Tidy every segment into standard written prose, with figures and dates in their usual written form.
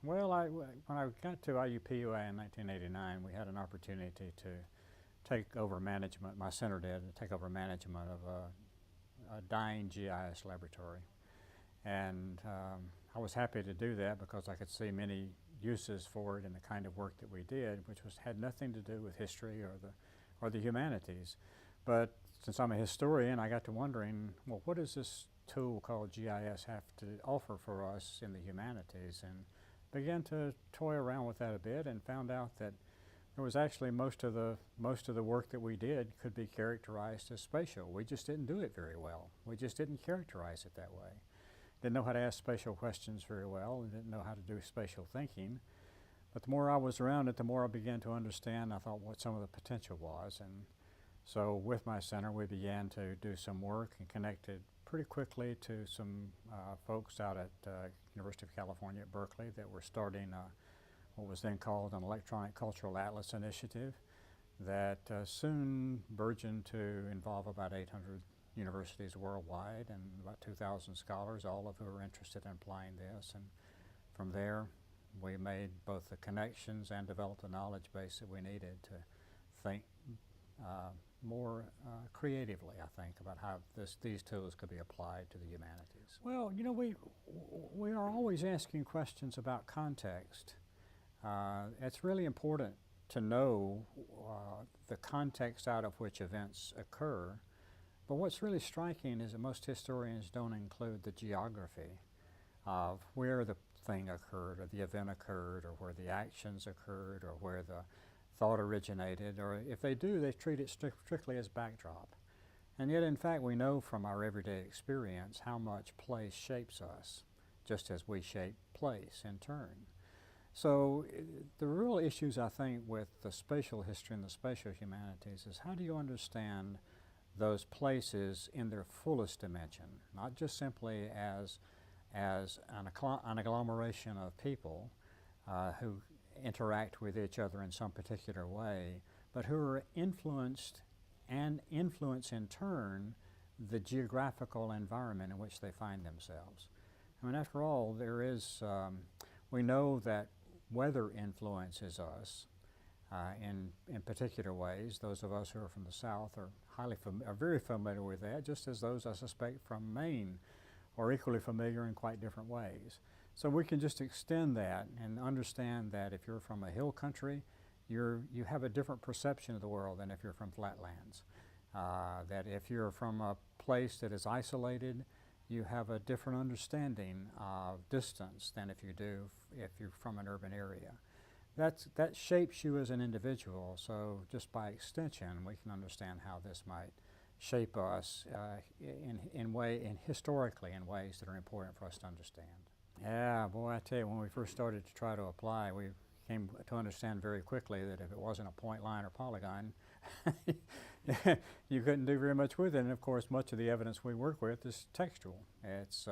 Well, when I got to IUPUI in 1989, we had an opportunity to take over management, my center did, to take over management of a dying GIS laboratory. And I was happy to do that because I could see many uses for it in the kind of work that we did, which had nothing to do with history or the humanities. But since I'm a historian, I got to wondering, well, what does this tool called GIS have to offer for us in the humanities? And began to toy around with that a bit and found out that there was actually most of the work that we did could be characterized as spatial. We just didn't do it very well. We just didn't characterize it that way. Didn't know how to ask spatial questions very well, and didn't know how to do spatial thinking. But the more I was around it, the more I began to understand, I thought, what some of the potential was. And so with my center, we began to do some work and connected pretty quickly to some folks out at University of California at Berkeley that were starting what was then called an Electronic Cultural Atlas Initiative that soon burgeoned to involve about 800 universities worldwide and about 2,000 scholars, all of who were interested in applying this. And from there, we made both the connections and developed the knowledge base that we needed to think more creatively, I think, about how these tools could be applied to the humanities. Well, you know, we are always asking questions about context. It's really important to know the context out of which events occur. But what's really striking is that most historians don't include the geography of where the thing occurred or the event occurred or where the actions occurred or where the thought originated, or if they do, they treat it strictly as backdrop. And yet, in fact, we know from our everyday experience how much place shapes us, just as we shape place in turn. So the real issues, I think, with the spatial history and the spatial humanities is how do you understand those places in their fullest dimension, not just simply as an agglomeration of people who interact with each other in some particular way, but who are influenced and influence in turn the geographical environment in which they find themselves. I mean, after all, we know that weather influences us in particular ways. Those of us who are from the South are very familiar with that, just as those, I suspect, from Maine are equally familiar in quite different ways. So we can just extend that and understand that if you're from a hill country, you have a different perception of the world than if you're from flatlands. That if you're from a place that is isolated, you have a different understanding of distance than if you're from an urban area. That shapes you as an individual, so just by extension, we can understand how this might shape us historically in ways that are important for us to understand. Yeah, boy, I tell you, when we first started to try to apply, we came to understand very quickly that if it wasn't a point, line, or polygon, you couldn't do very much with it. And of course, much of the evidence we work with is textual. It's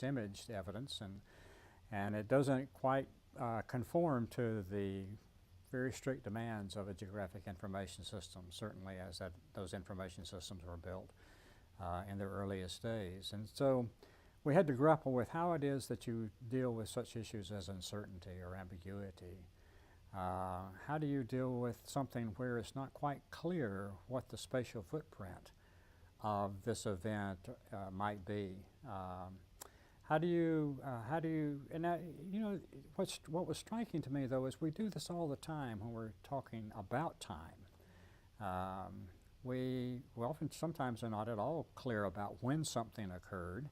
image evidence, and it doesn't quite conform to the very strict demands of a geographic information system, certainly as those information systems were built in their earliest days. And so we had to grapple with how it is that you deal with such issues as uncertainty or ambiguity. How do you deal with something where it's not quite clear what the spatial footprint of this event might be? How do you, what was striking to me though is we do this all the time when we're talking about time. We often, sometimes are not at all clear about when something occurred,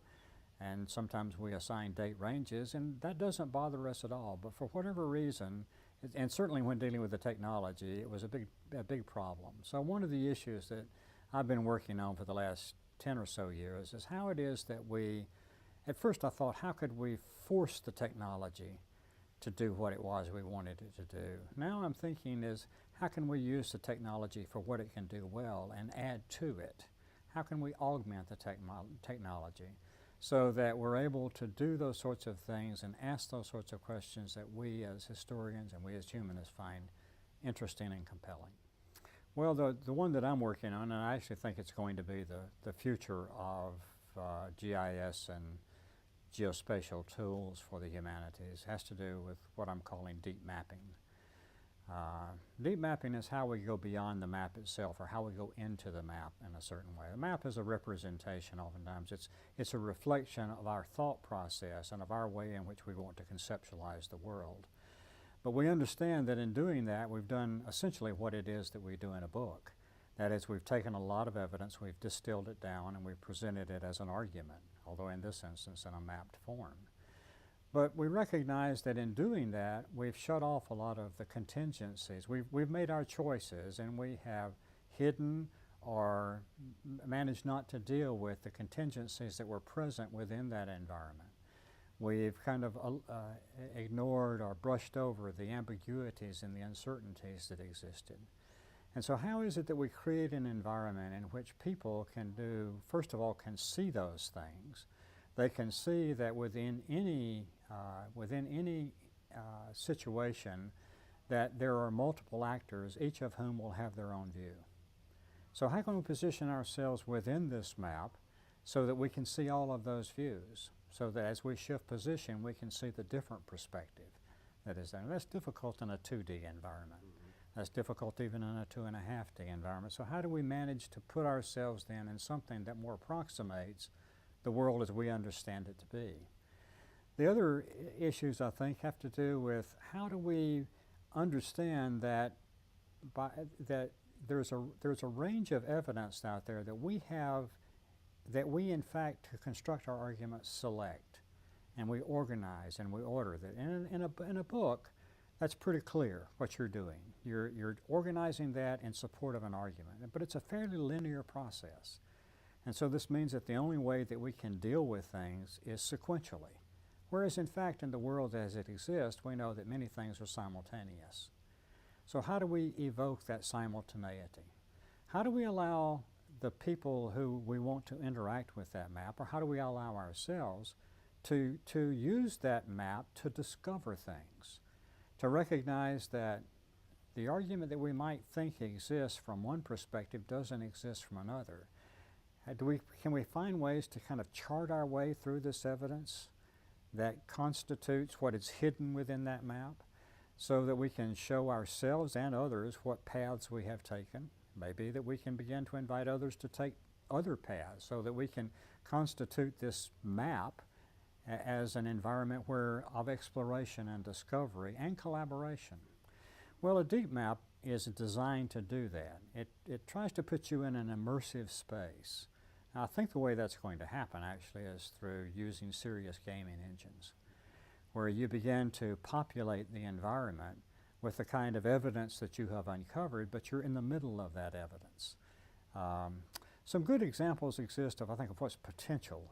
and sometimes we assign date ranges, and that doesn't bother us at all. But for whatever reason, and certainly when dealing with the technology, it was a big problem. So one of the issues that I've been working on for the last 10 or so years is how it is that at first I thought, how could we force the technology to do what it was we wanted it to do? Now I'm thinking is, how can we use the technology for what it can do well and add to it? How can we augment the technology so that we're able to do those sorts of things and ask those sorts of questions that we as historians and we as humanists find interesting and compelling? Well, the one that I'm working on, and I actually think it's going to be the future of GIS and geospatial tools for the humanities has to do with what I'm calling deep mapping. Deep mapping is how we go beyond the map itself, or how we go into the map in a certain way. The map is a representation oftentimes. It's a reflection of our thought process and of our way in which we want to conceptualize the world. But we understand that in doing that, we've done essentially what it is that we do in a book. That is, we've taken a lot of evidence, we've distilled it down, and we've presented it as an argument, although in this instance in a mapped form. But we recognize that in doing that, we've shut off a lot of the contingencies. We've made our choices, and we have hidden or managed not to deal with the contingencies that were present within that environment. We've kind of ignored or brushed over the ambiguities and the uncertainties that existed. And so how is it that we create an environment in which people can do, first of all, can see those things. They can see that within any situation that there are multiple actors, each of whom will have their own view. So how can we position ourselves within this map so that we can see all of those views? So that as we shift position, we can see the different perspective that is there. And that's difficult in a 2D environment. That's difficult even in a 2.5D environment. So how do we manage to put ourselves then in something that more approximates the world as we understand it to be? The other issues, I think, have to do with how do we understand that there's a range of evidence out there that we have, that we in fact to construct our arguments select, and we organize and we order that. And in a book, that's pretty clear what you're doing. You're organizing that in support of an argument, but it's a fairly linear process. And so this means that the only way that we can deal with things is sequentially. Whereas in fact in the world as it exists, we know that many things are simultaneous. So how do we evoke that simultaneity? How do we allow the people who we want to interact with that map, or how do we allow ourselves to use that map to discover things? To recognize that the argument that we might think exists from one perspective doesn't exist from another. Can we find ways to kind of chart our way through this evidence that constitutes what is hidden within that map, so that we can show ourselves and others what paths we have taken? Maybe that we can begin to invite others to take other paths, so that we can constitute this map as an environment of exploration and discovery and collaboration. Well, a deep map is designed to do that. It tries to put you in an immersive space. Now, I think the way that's going to happen actually is through using serious gaming engines, where you begin to populate the environment with the kind of evidence that you have uncovered, but you're in the middle of that evidence. Some good examples exist of, I think, of what's potential.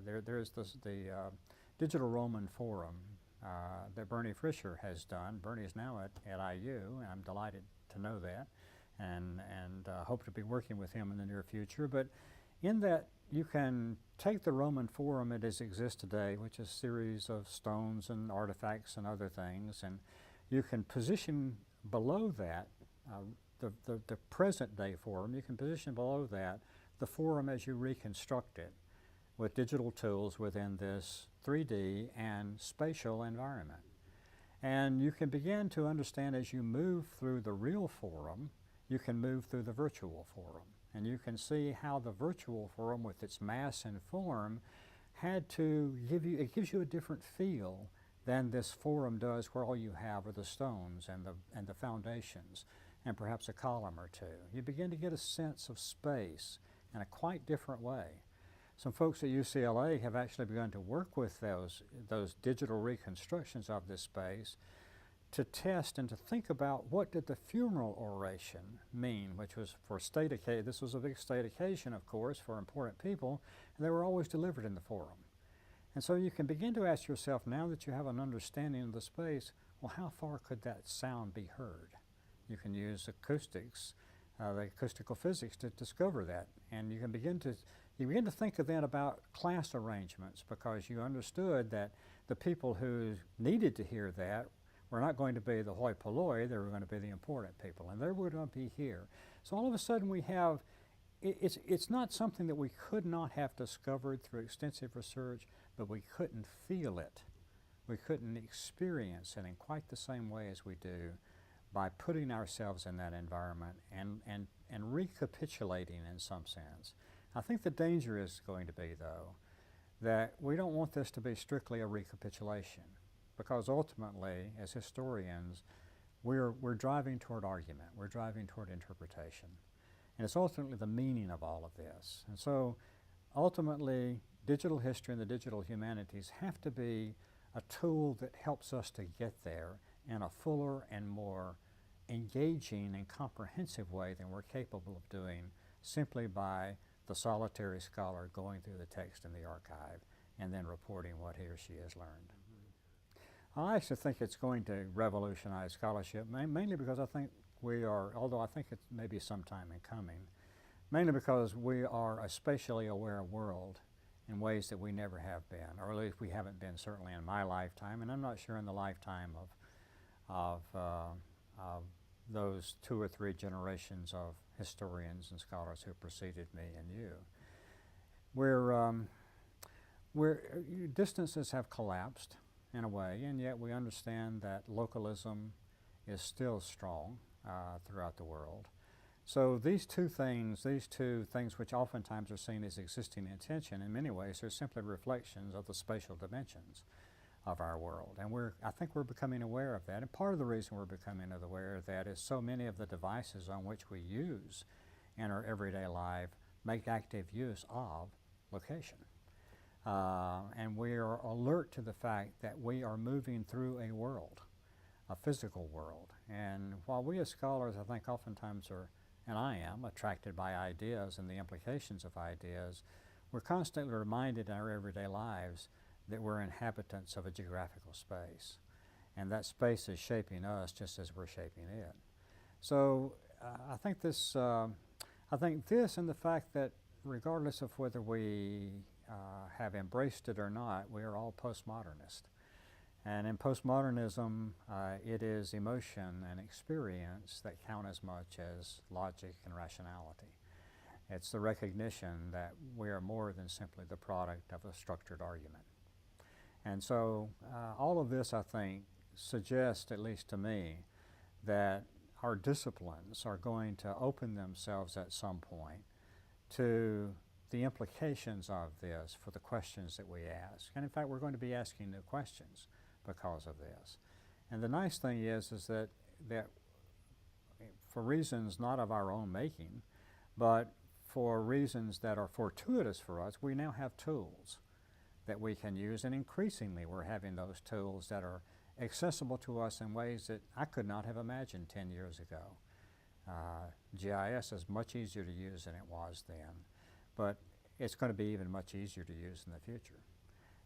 There's the Digital Roman Forum that Bernie Fisher has done. Bernie is now at IU, and I'm delighted to know that, and hope to be working with him in the near future. But in that, you can take the Roman Forum as it exists today, which is a series of stones and artifacts and other things, and you can position below that the present day forum. You can position below that the forum as you reconstruct it with digital tools within this 3D and spatial environment. And you can begin to understand, as you move through the real forum, you can move through the virtual forum. And you can see how the virtual forum, with its mass and form, had to it gives you a different feel than this forum does, where all you have are the stones and the foundations and perhaps a column or two. You begin to get a sense of space in a quite different way. Some folks at UCLA have actually begun to work with those digital reconstructions of this space to test and to think about what did the funeral oration mean, which was for state occasion. This was a big state occasion, of course, for important people, and they were always delivered in the forum. And so you can begin to ask yourself, now that you have an understanding of the space, well, how far could that sound be heard? You can use acoustics, the acoustical physics, to discover that. And you begin to think then about class arrangements, because you understood that the people who needed to hear that were not going to be the hoi polloi, they were going to be the important people, and they were going to be here. So all of a sudden we have, it's not something that we could not have discovered through extensive research, but we couldn't feel it. We couldn't experience it in quite the same way as we do by putting ourselves in that environment and recapitulating in some sense. I think the danger is going to be, though, that we don't want this to be strictly a recapitulation, because ultimately, as historians, we're driving toward argument, we're driving toward interpretation. And it's ultimately the meaning of all of this. And so ultimately, digital history and the digital humanities have to be a tool that helps us to get there in a fuller and more engaging and comprehensive way than we're capable of doing simply by the solitary scholar going through the text in the archive and then reporting what he or she has learned. I actually think it's going to revolutionize scholarship, mainly because I think we are, although I think it may be some time in coming, mainly because we are a spatially aware world in ways that we never have been, or at least we haven't been certainly in my lifetime, and I'm not sure in the lifetime of those 2 or 3 generations of historians and scholars who preceded me and you. Distances have collapsed in a way, and yet we understand that localism is still strong throughout the world. So these two things which oftentimes are seen as existing in tension, in many ways are simply reflections of the spatial dimensions of our world. And I think we're becoming aware of that. And part of the reason we're becoming aware of that is so many of the devices on which we use in our everyday life make active use of location. And we are alert to the fact that we are moving through a world, a physical world. And while we as scholars, I think oftentimes are, and I am, attracted by ideas and the implications of ideas, we're constantly reminded in our everyday lives that we're inhabitants of a geographical space. And that space is shaping us just as we're shaping it. So I think this and the fact that regardless of whether we have embraced it or not, we are all postmodernist. And in postmodernism, it is emotion and experience that count as much as logic and rationality. It's the recognition that we are more than simply the product of a structured argument. And so all of this, I think, suggests, at least to me, that our disciplines are going to open themselves at some point to the implications of this for the questions that we ask. And in fact, we're going to be asking new questions because of this. And the nice thing is that for reasons not of our own making, but for reasons that are fortuitous for us, we now have tools that we can use, and increasingly we're having those tools that are accessible to us in ways that I could not have imagined 10 years ago. GIS is much easier to use than it was then, but it's going to be even much easier to use in the future.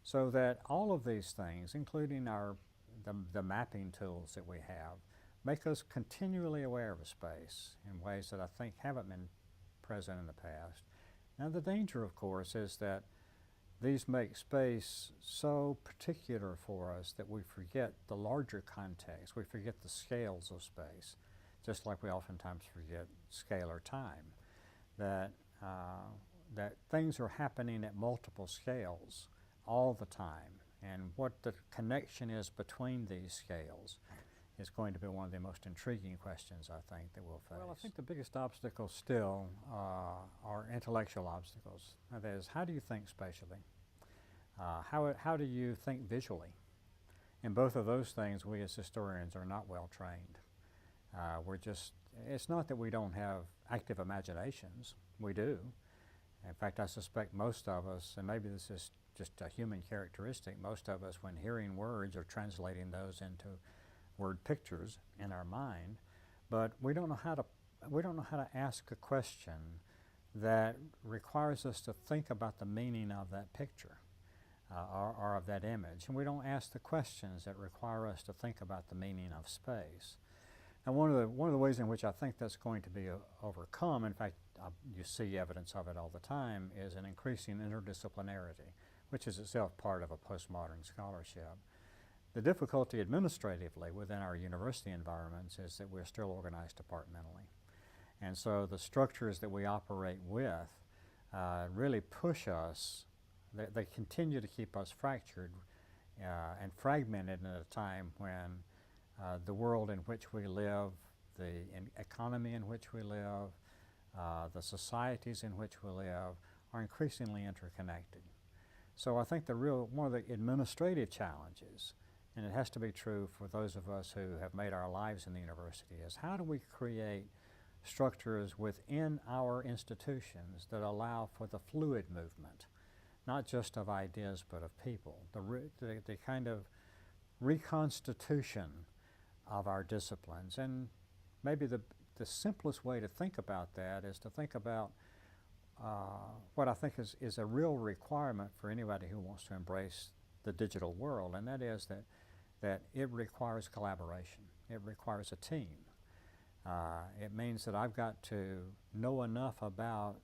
So that all of these things, including the mapping tools that we have, make us continually aware of a space in ways that I think haven't been present in the past. Now the danger, of course, is that these make space so particular for us that we forget the larger context. We forget the scales of space, just like we oftentimes forget scale or time. That things are happening at multiple scales all the time, and what the connection is between these scales is going to be one of the most intriguing questions, I think, that we'll face. Well, I think the biggest obstacles still are intellectual obstacles. That is, how do you think spatially? How do you think visually? In both of those things, we as historians are not well trained. It's not that we don't have active imaginations. We do. In fact, I suspect most of us, and maybe this is just a human characteristic, most of us, when hearing words, are translating those into word pictures in our mind, but we don't know how to ask a question that requires us to think about the meaning of that picture or of that image, and we don't ask the questions that require us to think about the meaning of space. And one of the ways in which I think that's going to be overcome, in fact, you see evidence of it all the time, is an increasing interdisciplinarity, which is itself part of a postmodern scholarship. The difficulty administratively within our university environments is that we're still organized departmentally. And so the structures that we operate with really push us, they continue to keep us fractured and fragmented at a time when the world in which we live, the economy in which we live, the societies in which we live are increasingly interconnected. So I think one of the administrative challenges, and it has to be true for those of us who have made our lives in the university, is how do we create structures within our institutions that allow for the fluid movement, not just of ideas but of people, the kind of reconstitution of our disciplines. And maybe the simplest way to think about that is to think about what I think is a real requirement for anybody who wants to embrace the digital world, and that is that it requires collaboration. It requires a team. It means that I've got to know enough about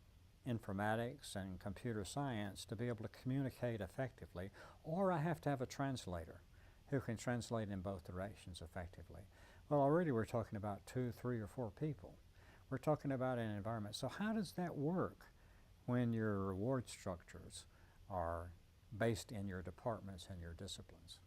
informatics and computer science to be able to communicate effectively, or I have to have a translator who can translate in both directions effectively. Well, already we're talking about 2, 3, or 4 people. We're talking about an environment. So how does that work when your reward structures are based in your departments and your disciplines?